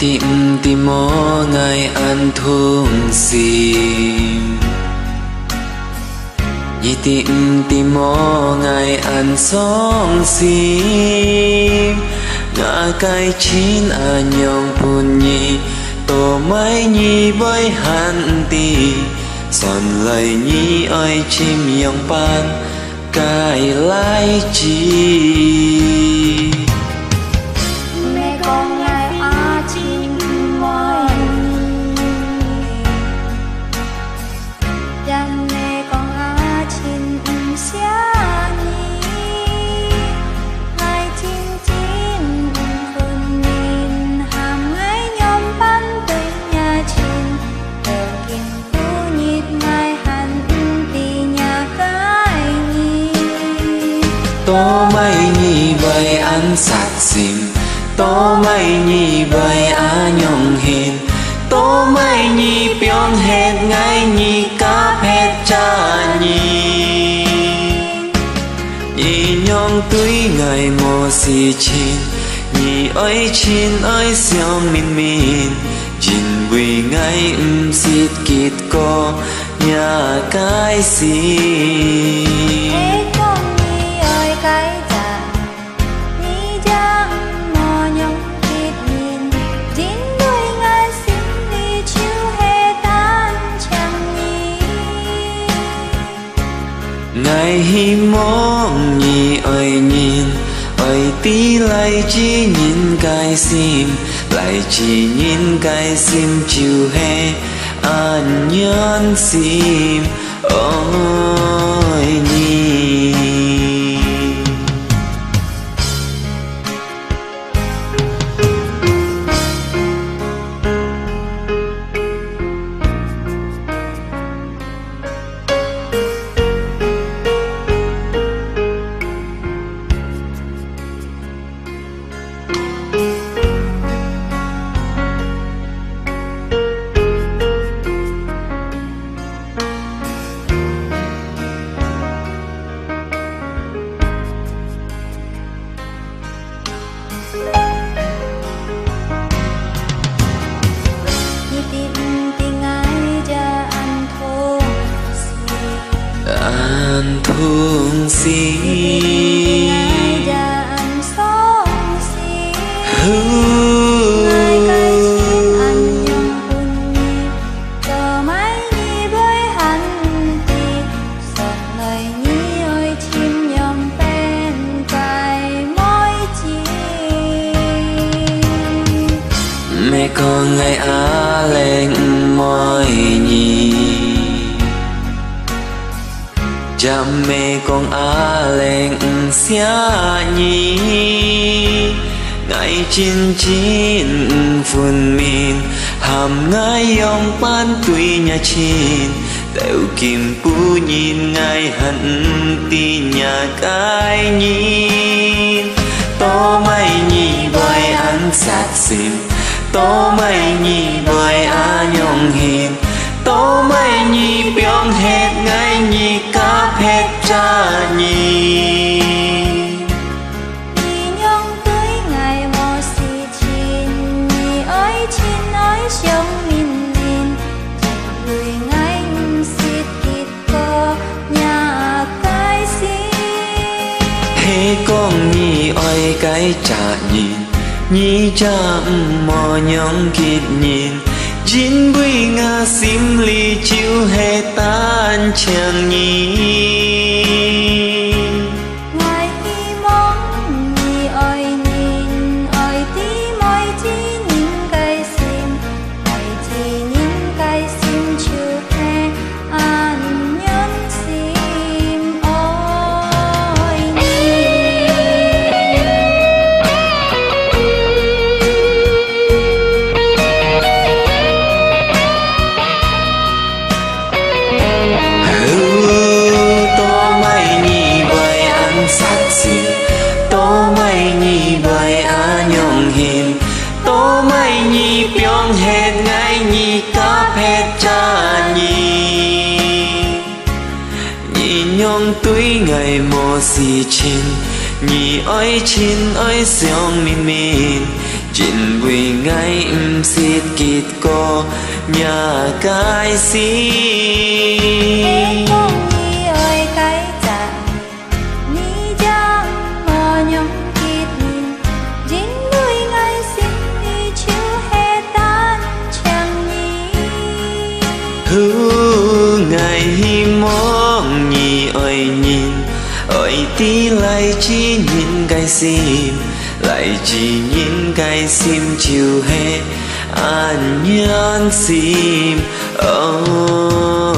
tìm tìm mô ngày ăn thương sim nhị tìm mô ngày ăn song sim ngã cái chín nhong phun nhị tổ máy nhị với hắn tì son lời nhị ơi chim yong pan cái lai chi tố mây nhị bay ăn sạt xìm tố mây nhị bay nhong hiền tố mây nhị pion hết ngay nhị cáp hết cha nhị nhị nhong túi ngày mùa xì chín nhị ơi chín ơi xiao min min chín bùi ngay xịt kịt cô nhà cái xì ngày hi mong nhị ơi nhìn ơi tí lại chỉ nhìn cái sim lại chỉ nhìn cái sim chiều hè an nhân sim ôi nhìn thương si mẹ con ngày lên môi nhì cha mẹ con lên xia nhì ngày chín chín phun min hàm ngay yong pan tuy nhà chín đều kim pu nhìn ngay hận ti nhà cái nhìn tô mây nhì bởi ăn sát xìm tố mây nhị bởi nhong hiền tố mây nhị pion hết ngay nhị cáp hết cha nhị nhong tới ngày mùa xì chín nhị ơi sống min min người ngay xịt kịt cô nhà cái xí hê con nhị ơi cái cha nhị nhị cha mò nhong kịt nhìn chín bùi ngà sim li chiu hè tan chàng nhị ngày hi mong nhị ơi nhìn ơi tí môi chỉ nhìn cái sim ơi chỉ nhìn cái sim chiu hè an nhân sim ôi tố mây nhị bởi nhong hiền tố mây nhị pion hết ngay nhị cáp hết cha nhị nhị nhong túi ngày mùa xì chín nhị ơi chín ơi xiong min min Chín vui ngày xịt kịt cô nhà cái xí em không nghĩ ơi cái chàng ni giang ngò nhom kịt nhìn chín vui ngày xin đi chiếu hè tan chẳng nhỉ hữu ngày hi mong nhì ơi nhìn ơi tí lại chỉ nhìn cái xin lại chỉ nhìn cái sim chiều hè an nhàn sim oh